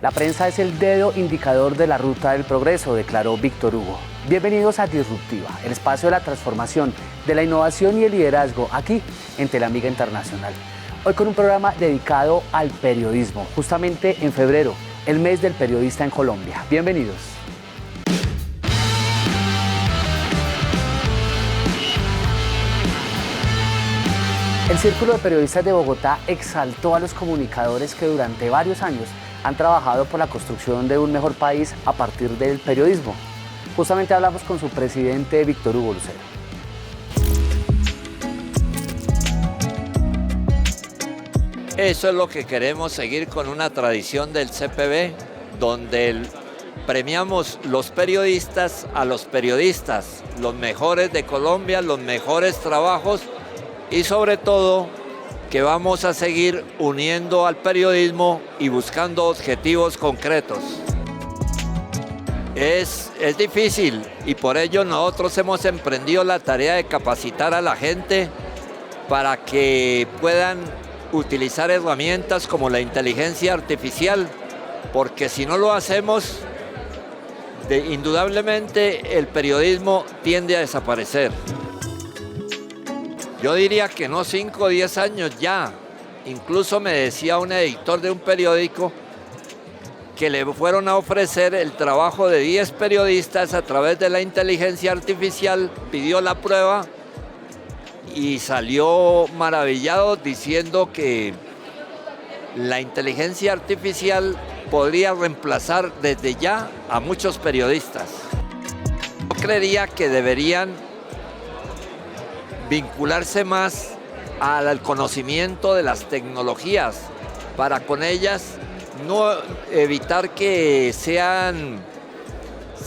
La prensa es el dedo indicador de la ruta del progreso, declaró Víctor Hugo. Bienvenidos a Disruptiva, el espacio de la transformación, de la innovación y el liderazgo, aquí en Telamiga Internacional. Hoy con un programa dedicado al periodismo, justamente en febrero, el mes del periodista en Colombia. Bienvenidos. El Círculo de Periodistas de Bogotá exaltó a los comunicadores que durante varios años han trabajado por la construcción de un mejor país a partir del periodismo. Justamente hablamos con su presidente, Víctor Hugo Lucero. Eso es lo que queremos seguir con una tradición del CPB, donde premiamos los periodistas a los periodistas, los mejores de Colombia, los mejores trabajos y sobre todo que vamos a seguir uniendo al periodismo y buscando objetivos concretos. Es difícil y por ello nosotros hemos emprendido la tarea de capacitar a la gente para que puedan utilizar herramientas como la inteligencia artificial, porque si no lo hacemos, indudablemente el periodismo tiende a desaparecer. Yo diría que no 5 o 10 años ya. Incluso me decía un editor de un periódico que le fueron a ofrecer el trabajo de 10 periodistas a través de la inteligencia artificial, pidió la prueba y salió maravillado diciendo que la inteligencia artificial podría reemplazar desde ya a muchos periodistas. Yo creería que deberían vincularse más al conocimiento de las tecnologías para con ellas no evitar que sean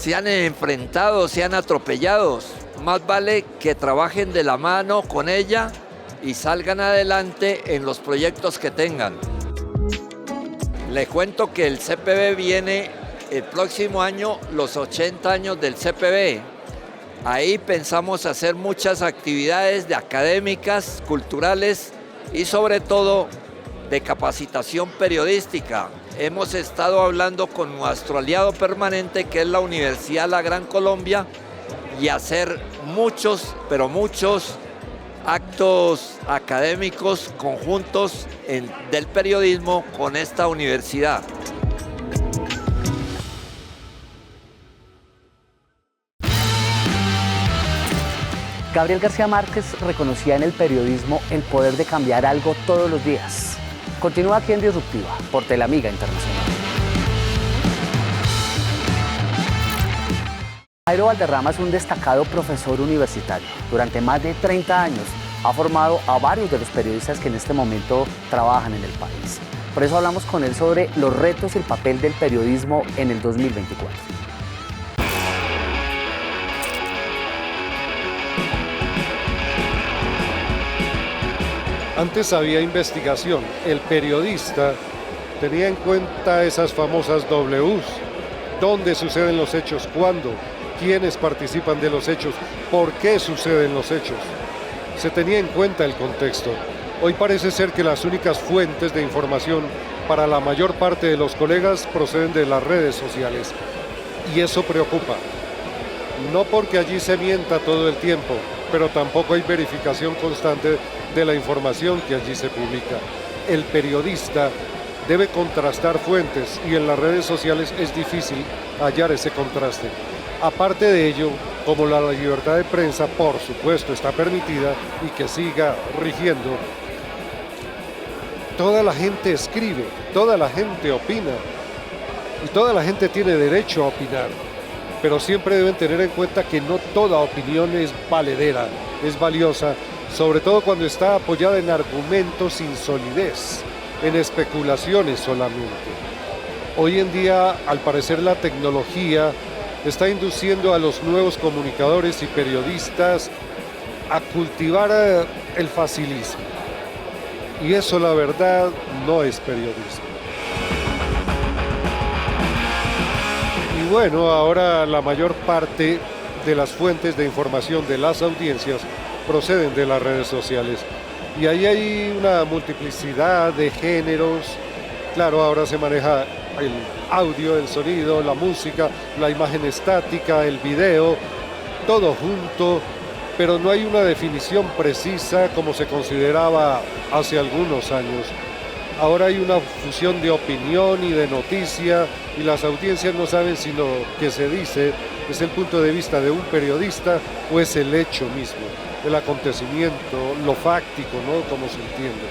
enfrentados, sean atropellados. Más vale que trabajen de la mano con ella y salgan adelante en los proyectos que tengan. Les cuento que el CPB viene el próximo año, los 80 años del CPB. Ahí pensamos hacer muchas actividades de académicas, culturales y sobre todo de capacitación periodística. Hemos estado hablando con nuestro aliado permanente que es la Universidad La Gran Colombia y hacer muchos, pero muchos actos académicos conjuntos del periodismo con esta universidad. Gabriel García Márquez reconocía en el periodismo el poder de cambiar algo todos los días. Continúa aquí en Disruptiva, por Telamiga Internacional. Jairo Valderrama es un destacado profesor universitario. Durante más de 30 años ha formado a varios de los periodistas que en este momento trabajan en el país. Por eso hablamos con él sobre los retos y el papel del periodismo en el 2024. Antes había investigación, el periodista tenía en cuenta esas famosas Ws, dónde suceden los hechos, cuándo, quiénes participan de los hechos, por qué suceden los hechos. Se tenía en cuenta el contexto. Hoy parece ser que las únicas fuentes de información para la mayor parte de los colegas proceden de las redes sociales y eso preocupa. No porque allí se mienta todo el tiempo, pero tampoco hay verificación constante de la información que allí se publica. El periodista debe contrastar fuentes y en las redes sociales es difícil hallar ese contraste. Aparte de ello, como la libertad de prensa, por supuesto, está permitida y que siga rigiendo, toda la gente escribe, toda la gente opina y toda la gente tiene derecho a opinar. Pero siempre deben tener en cuenta que no toda opinión es valedera, es valiosa, sobre todo cuando está apoyada en argumentos sin solidez, en especulaciones solamente. Hoy en día, al parecer, la tecnología está induciendo a los nuevos comunicadores y periodistas a cultivar el facilismo. Y eso, la verdad, no es periodismo. Y bueno, ahora la mayor parte de las fuentes de información de las audiencias proceden de las redes sociales. Y ahí hay una multiplicidad de géneros. Claro, ahora se maneja el audio, el sonido, la música, la imagen estática, el video, todo junto, pero no hay una definición precisa como se consideraba hace algunos años. Ahora hay una fusión de opinión y de noticia y las audiencias no saben si lo que se dice es el punto de vista de un periodista o es el hecho mismo, el acontecimiento, lo fáctico, ¿no? Como se entiende.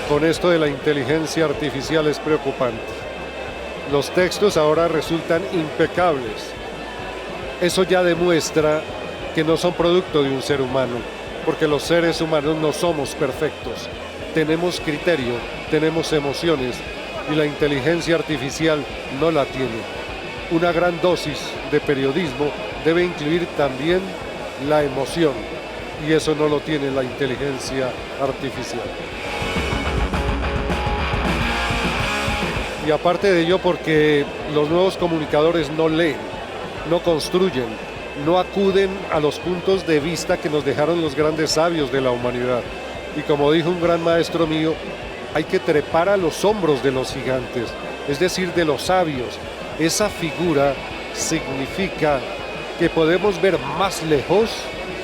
Con esto de la inteligencia artificial es preocupante. Los textos ahora resultan impecables. Eso ya demuestra que no son producto de un ser humano, porque los seres humanos no somos perfectos. Tenemos criterio, tenemos emociones y la inteligencia artificial no la tiene. Una gran dosis de periodismo debe incluir también la emoción y eso no lo tiene la inteligencia artificial. Y aparte de ello, porque los nuevos comunicadores no leen, no construyen, no acuden a los puntos de vista que nos dejaron los grandes sabios de la humanidad. Y como dijo un gran maestro mío, hay que trepar a los hombros de los gigantes, es decir, de los sabios. Esa figura significa que podemos ver más lejos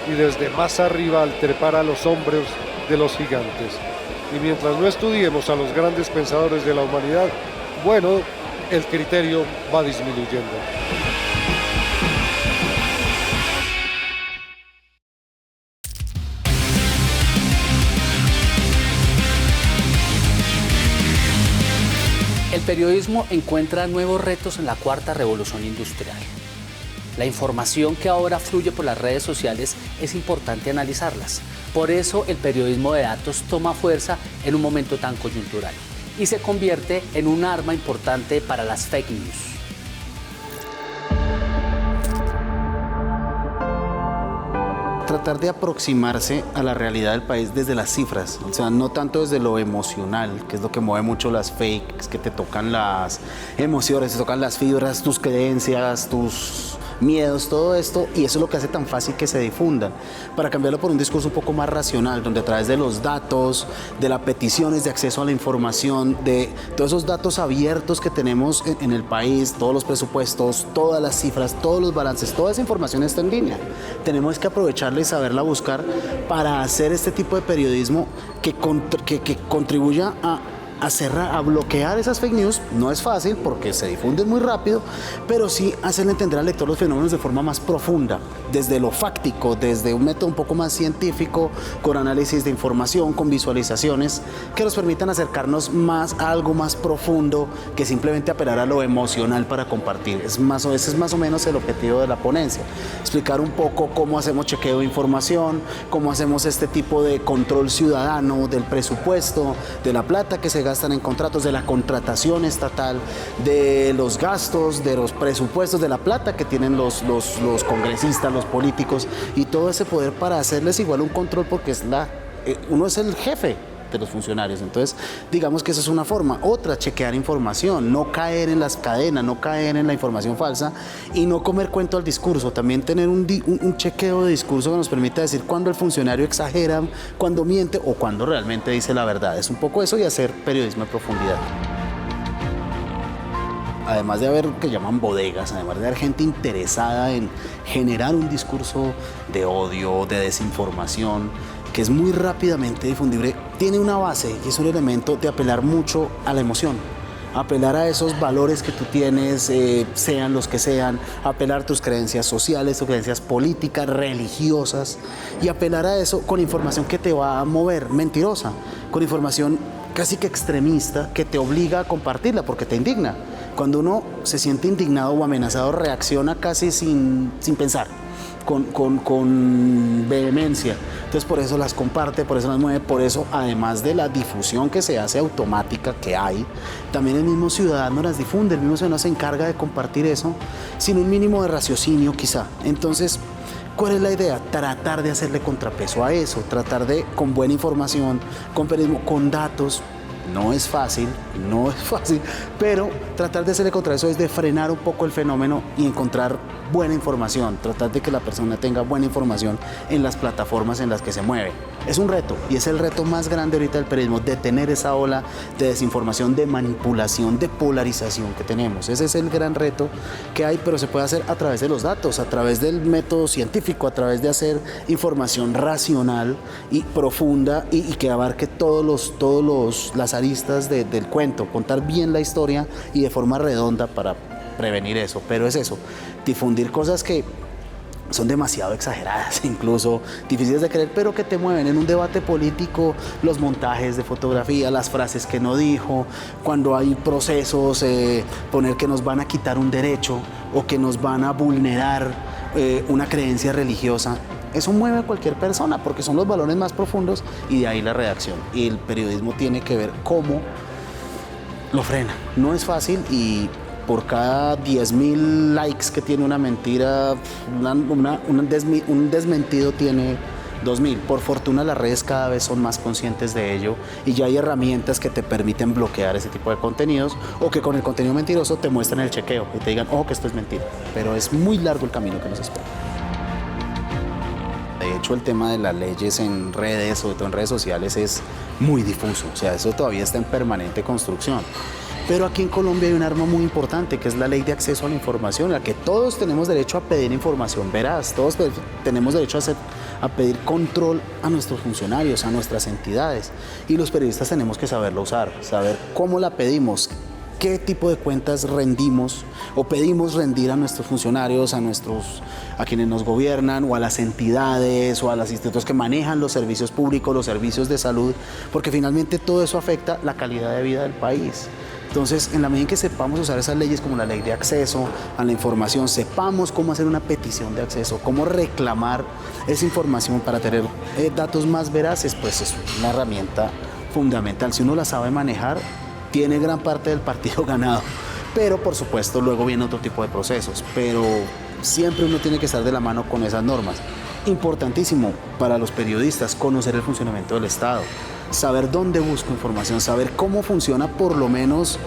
y desde más arriba al trepar a los hombros de los gigantes. Y mientras no estudiemos a los grandes pensadores de la humanidad, bueno, el criterio va disminuyendo. El periodismo encuentra nuevos retos en la cuarta revolución industrial. La información que ahora fluye por las redes sociales es importante analizarlas. Por eso el periodismo de datos toma fuerza en un momento tan coyuntural y se convierte en un arma importante para las fake news. Tratar de aproximarse a la realidad del país desde las cifras, o sea, no tanto desde lo emocional, que es lo que mueve mucho las fakes, que te tocan las emociones, te tocan las fibras, tus creencias, tus miedos, todo esto, y eso es lo que hace tan fácil que se difundan, para cambiarlo por un discurso un poco más racional, donde a través de los datos, de las peticiones de acceso a la información, de todos esos datos abiertos que tenemos en el país, todos los presupuestos, todas las cifras, todos los balances, toda esa información está en línea. Tenemos que aprovecharla y saberla buscar para hacer este tipo de periodismo que contribuya a bloquear esas fake news. No es fácil porque se difunden muy rápido, pero sí hacerle entender al lector los fenómenos de forma más profunda, desde lo fáctico, desde un método un poco más científico, con análisis de información, con visualizaciones, que nos permitan acercarnos más a algo más profundo que simplemente apelar a lo emocional para compartir. Ese es más o menos el objetivo de la ponencia. Explicar un poco cómo hacemos chequeo de información, cómo hacemos este tipo de control ciudadano del presupuesto, de la plata que se gastan en contratos, de la contratación estatal, de los gastos, de los presupuestos, de la plata que tienen los congresistas, los políticos, y todo ese poder para hacerles igual un control, porque uno es el jefe de los funcionarios. Entonces, digamos que esa es una forma. Otra, chequear información, no caer en las cadenas, no caer en la información falsa y no comer cuento al discurso. También tener un chequeo de discurso que nos permita decir cuándo el funcionario exagera, cuándo miente o cuándo realmente dice la verdad. Es un poco eso, y hacer periodismo de profundidad. Además de haber que llaman bodegas, además de haber gente interesada en generar un discurso de odio, de desinformación, que es muy rápidamente difundible, tiene una base y es un elemento de apelar mucho a la emoción, apelar a esos valores que tú tienes, sean los que sean, apelar a tus creencias sociales, tus creencias políticas, religiosas, y apelar a eso con información que te va a mover, mentirosa, con información casi que extremista que te obliga a compartirla porque te indigna. Cuando uno se siente indignado o amenazado, reacciona casi sin pensar. Con vehemencia. Entonces por eso las comparte, por eso las mueve, por eso, además de la difusión que se hace automática que hay, también el mismo ciudadano las difunde, el mismo ciudadano se encarga de compartir eso sin un mínimo de raciocinio quizá. Entonces, ¿cuál es la idea? Tratar de hacerle contrapeso a eso, tratar de, con buena información, con periodismo, con datos, No es fácil, pero tratar de hacerle contra eso es de frenar un poco el fenómeno y encontrar buena información, tratar de que la persona tenga buena información en las plataformas en las que se mueve. Es un reto, y es el reto más grande ahorita del periodismo, detener esa ola de desinformación, de manipulación, de polarización que tenemos. Ese es el gran reto que hay, pero se puede hacer a través de los datos, a través del método científico, a través de hacer información racional y profunda y que abarque todas las aristas del cuento, contar bien la historia y de forma redonda para prevenir eso. Pero es eso, difundir cosas que son demasiado exageradas, incluso difíciles de creer, pero que te mueven en un debate político, los montajes de fotografía, las frases que no dijo, cuando hay procesos, poner que nos van a quitar un derecho o que nos van a vulnerar una creencia religiosa. Eso mueve a cualquier persona porque son los valores más profundos y de ahí la redacción. Y el periodismo tiene que ver cómo lo frena. No es fácil y por cada 10.000 likes que tiene una mentira, un desmentido tiene 2.000. Por fortuna las redes cada vez son más conscientes de ello y ya hay herramientas que te permiten bloquear ese tipo de contenidos o que con el contenido mentiroso te muestran el chequeo y te digan, ojo que esto es mentira. Pero es muy largo el camino que nos espera. De hecho, el tema de las leyes en redes, sobre todo en redes sociales, es muy difuso. O sea, eso todavía está en permanente construcción. Pero aquí en Colombia hay un arma muy importante, que es la ley de acceso a la información, en la que todos tenemos derecho a pedir información veraz, todos tenemos derecho a pedir control a nuestros funcionarios, a nuestras entidades. Y los periodistas tenemos que saberlo usar, saber cómo la pedimos, qué tipo de cuentas rendimos o pedimos rendir a nuestros funcionarios, a quienes nos gobiernan o a las entidades o a los institutos que manejan los servicios públicos, los servicios de salud, porque finalmente todo eso afecta la calidad de vida del país. Entonces, en la medida en que sepamos usar esas leyes como la ley de acceso a la información, sepamos cómo hacer una petición de acceso, cómo reclamar esa información para tener datos más veraces, pues es una herramienta fundamental. Si uno la sabe manejar, tiene gran parte del partido ganado. Pero, por supuesto, luego viene otro tipo de procesos. Pero siempre uno tiene que estar de la mano con esas normas. Importantísimo para los periodistas conocer el funcionamiento del Estado. Saber dónde busco información, saber cómo funciona por lo menos,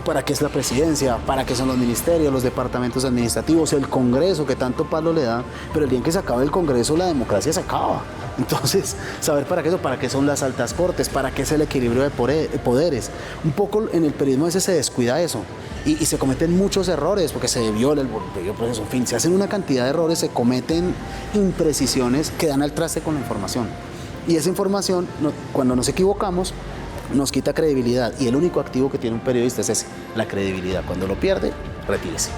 para qué es la presidencia, para qué son los ministerios, los departamentos administrativos, el Congreso, que tanto palo le da, pero el día en que se acabe el Congreso la democracia se acaba. Entonces, saber para qué son las altas cortes, para qué es el equilibrio de poderes. Un poco en el periodismo a veces se descuida eso y se cometen muchos errores porque se viola el proceso, en fin, se hacen una cantidad de errores, se cometen imprecisiones que dan al traste con la información. Y esa información, cuando nos equivocamos, nos quita credibilidad. Y el único activo que tiene un periodista es ese, la credibilidad. Cuando lo pierde, retírese.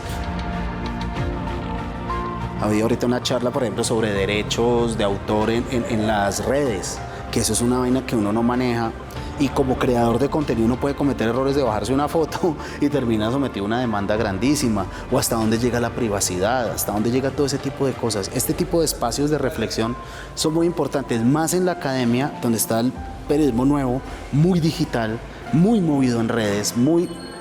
Había ahorita una charla, por ejemplo, sobre derechos de autor en las redes, que eso es una vaina que uno no maneja. Y como creador de contenido uno puede cometer errores de bajarse una foto y termina sometido a una demanda grandísima, o hasta dónde llega la privacidad, hasta dónde llega todo ese tipo de cosas. Este tipo de espacios de reflexión son muy importantes, más en la academia, donde está el periodismo nuevo, muy digital, muy movido en redes,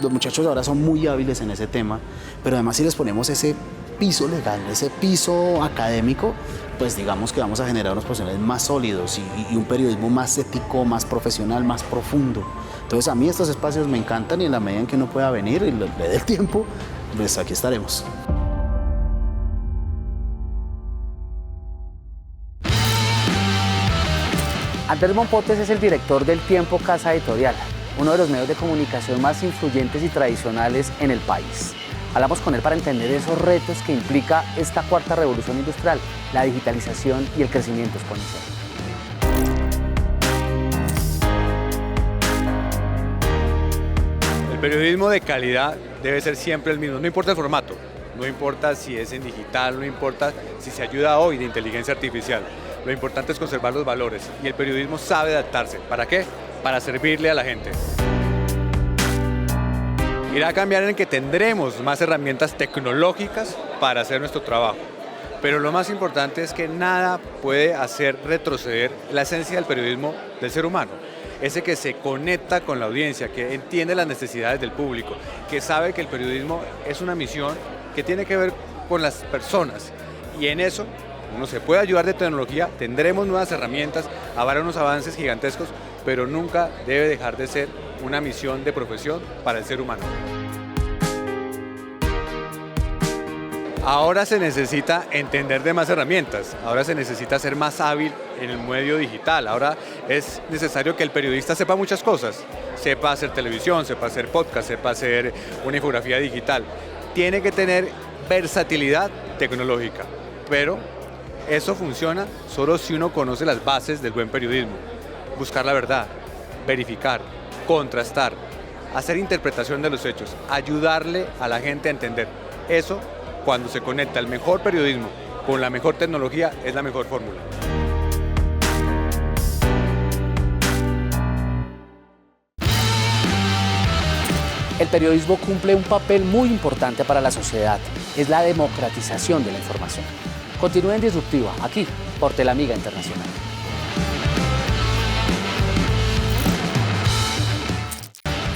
los muchachos ahora son muy hábiles en ese tema, pero además si les ponemos ese piso legal, ese piso académico, pues digamos que vamos a generar unos profesionales más sólidos y un periodismo más ético, más profesional, más profundo. Entonces a mí estos espacios me encantan y en la medida en que uno pueda venir y le dé el tiempo, pues aquí estaremos. Andrés Mompotes es el director del Tiempo Casa Editorial, uno de los medios de comunicación más influyentes y tradicionales en el país. Hablamos con él para entender esos retos que implica esta cuarta revolución industrial, la digitalización y el crecimiento exponencial. El periodismo de calidad debe ser siempre el mismo, no importa el formato, no importa si es en digital, no importa si se ayuda hoy de inteligencia artificial. Lo importante es conservar los valores y el periodismo sabe adaptarse. ¿Para qué? Para servirle a la gente. Irá a cambiar en que tendremos más herramientas tecnológicas para hacer nuestro trabajo. Pero lo más importante es que nada puede hacer retroceder la esencia del periodismo del ser humano. Ese que se conecta con la audiencia, que entiende las necesidades del público, que sabe que el periodismo es una misión que tiene que ver con las personas. Y en eso uno se puede ayudar de tecnología, tendremos nuevas herramientas, habrá unos avances gigantescos, pero nunca debe dejar de ser una misión de profesión para el ser humano. Ahora se necesita entender de más herramientas, ahora se necesita ser más hábil en el medio digital, ahora es necesario que el periodista sepa muchas cosas, sepa hacer televisión, sepa hacer podcast, sepa hacer una infografía digital. Tiene que tener versatilidad tecnológica, pero eso funciona solo si uno conoce las bases del buen periodismo. Buscar la verdad, verificar, contrastar, hacer interpretación de los hechos, ayudarle a la gente a entender. Eso, cuando se conecta el mejor periodismo con la mejor tecnología, es la mejor fórmula. El periodismo cumple un papel muy importante para la sociedad, es la democratización de la información. Continúe en Disruptiva, aquí, por Telamiga Internacional.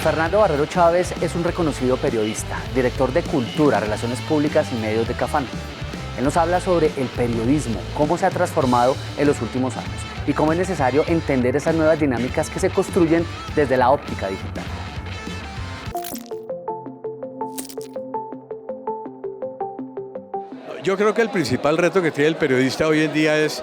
Fernando Barrero Chávez es un reconocido periodista, director de Cultura, Relaciones Públicas y Medios de Cafam. Él nos habla sobre el periodismo, cómo se ha transformado en los últimos años y cómo es necesario entender esas nuevas dinámicas que se construyen desde la óptica digital. Yo creo que el principal reto que tiene el periodista hoy en día es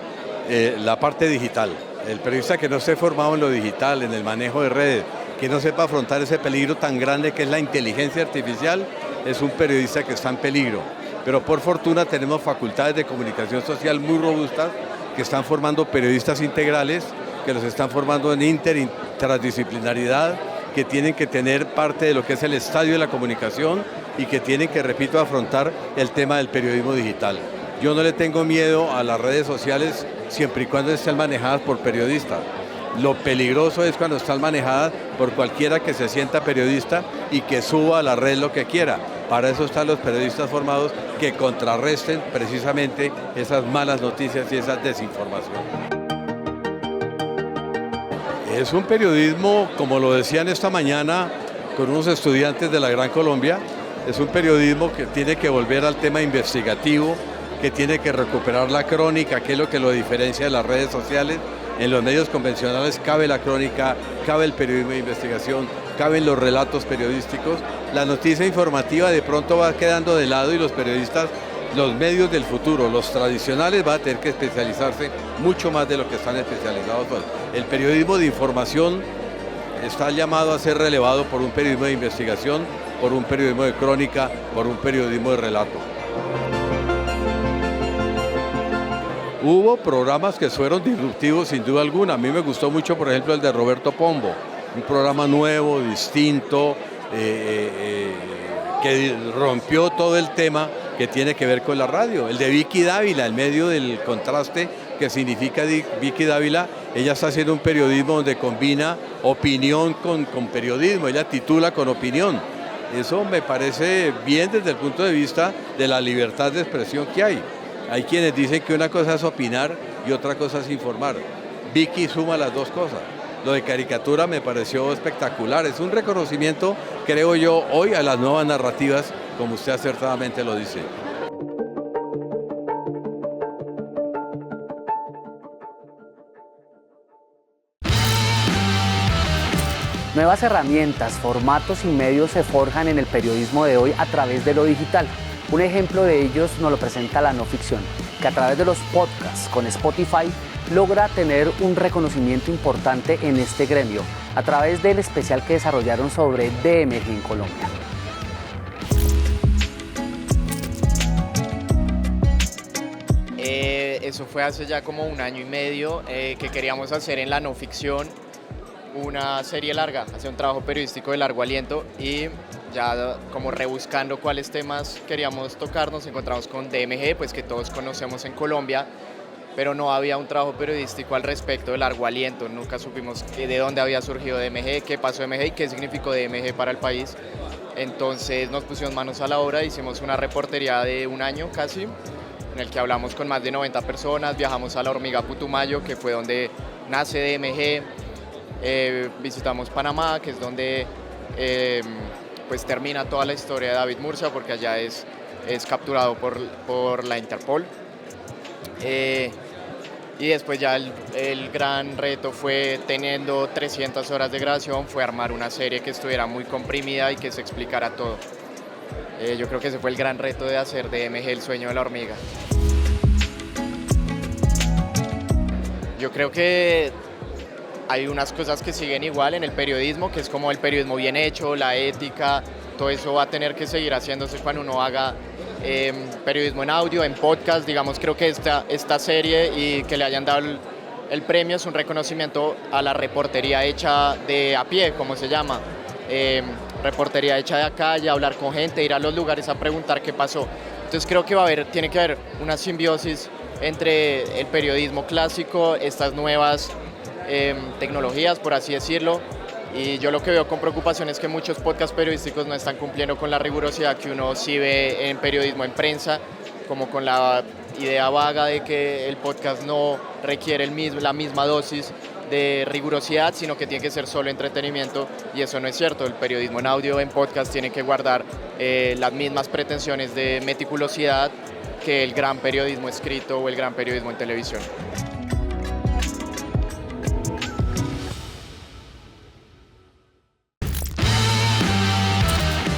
la parte digital. El periodista que no esté formado en lo digital, en el manejo de redes, que no sepa afrontar ese peligro tan grande que es la inteligencia artificial, es un periodista que está en peligro. Pero por fortuna tenemos facultades de comunicación social muy robustas que están formando periodistas integrales, que los están formando en interdisciplinaridad, que tienen que tener parte de lo que es el estadio de la comunicación y que tienen que, repito, afrontar el tema del periodismo digital. Yo no le tengo miedo a las redes sociales siempre y cuando estén manejadas por periodistas. Lo peligroso es cuando están manejadas por cualquiera que se sienta periodista y que suba a la red lo que quiera. Para eso están los periodistas formados que contrarresten precisamente esas malas noticias y esa desinformación. Es un periodismo, como lo decían esta mañana con unos estudiantes de la Gran Colombia, es un periodismo que tiene que volver al tema investigativo, que tiene que recuperar la crónica, que es lo que lo diferencia de las redes sociales. En los medios convencionales cabe la crónica, cabe el periodismo de investigación, caben los relatos periodísticos. La noticia informativa de pronto va quedando de lado y los periodistas, los medios del futuro, los tradicionales, van a tener que especializarse mucho más de lo que están especializados hoy. El periodismo de información está llamado a ser relevado por un periodismo de investigación, por un periodismo de crónica, por un periodismo de relato. Hubo programas que fueron disruptivos sin duda alguna. A mí me gustó mucho, por ejemplo, el de Roberto Pombo, un programa nuevo, distinto, que rompió todo el tema que tiene que ver con la radio. El de Vicky Dávila, en medio del contraste que significa Vicky Dávila, ella está haciendo un periodismo donde combina opinión con periodismo, ella titula con opinión. Eso me parece bien desde el punto de vista de la libertad de expresión que hay. Hay quienes dicen que una cosa es opinar y otra cosa es informar. Vicky suma las dos cosas. Lo de caricatura me pareció espectacular. Es un reconocimiento, creo yo, hoy a las nuevas narrativas, como usted acertadamente lo dice. Nuevas herramientas, formatos y medios se forjan en el periodismo de hoy a través de lo digital. Un ejemplo de ellos nos lo presenta la no ficción, que a través de los podcasts con Spotify logra tener un reconocimiento importante en este gremio, a través del especial que desarrollaron sobre DMG en Colombia. Eso fue hace ya como 1 año y medio que queríamos hacer en la no ficción una serie larga, hacer un trabajo periodístico de largo aliento y ya como rebuscando cuáles temas queríamos tocar, nos encontramos con DMG, pues que todos conocemos en Colombia, pero no había un trabajo periodístico al respecto de largo aliento, nunca supimos de dónde había surgido DMG, qué pasó DMG y qué significó DMG para el país. Entonces nos pusimos manos a la obra, hicimos una reportería de 1 año casi, en el que hablamos con más de 90 personas, viajamos a la Hormiga Putumayo, que fue donde nace DMG, visitamos Panamá, que es donde pues termina toda la historia de David Murcia, porque allá es capturado por la Interpol. Y después ya el gran reto fue, teniendo 300 horas de grabación, fue armar una serie que estuviera muy comprimida y que se explicara todo. Yo creo que ese fue el gran reto de hacer de MG El sueño de la hormiga. Yo creo que hay unas cosas que siguen igual en el periodismo, que es como el periodismo bien hecho, la ética, todo eso va a tener que seguir haciéndose cuando uno haga periodismo en audio, en podcast. Digamos, creo que esta serie y que le hayan dado el premio es un reconocimiento a la reportería hecha de a pie, como se llama. Reportería hecha de a calle, hablar con gente, ir a los lugares a preguntar qué pasó. Entonces creo que tiene que haber una simbiosis entre el periodismo clásico, estas nuevas tecnologías, por así decirlo. Y yo lo que veo con preocupación es que muchos podcasts periodísticos no están cumpliendo con la rigurosidad que uno sí ve en periodismo en prensa, como con la idea vaga de que el podcast no requiere la misma dosis de rigurosidad, sino que tiene que ser solo entretenimiento, y eso no es cierto. El periodismo en audio, en podcast, tiene que guardar las mismas pretensiones de meticulosidad que el gran periodismo escrito o el gran periodismo en televisión.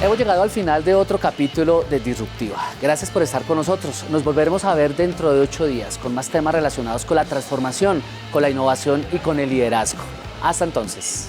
Hemos llegado al final de otro capítulo de Disruptiva. Gracias por estar con nosotros. Nos volveremos a ver dentro de 8 días con más temas relacionados con la transformación, con la innovación y con el liderazgo. Hasta entonces.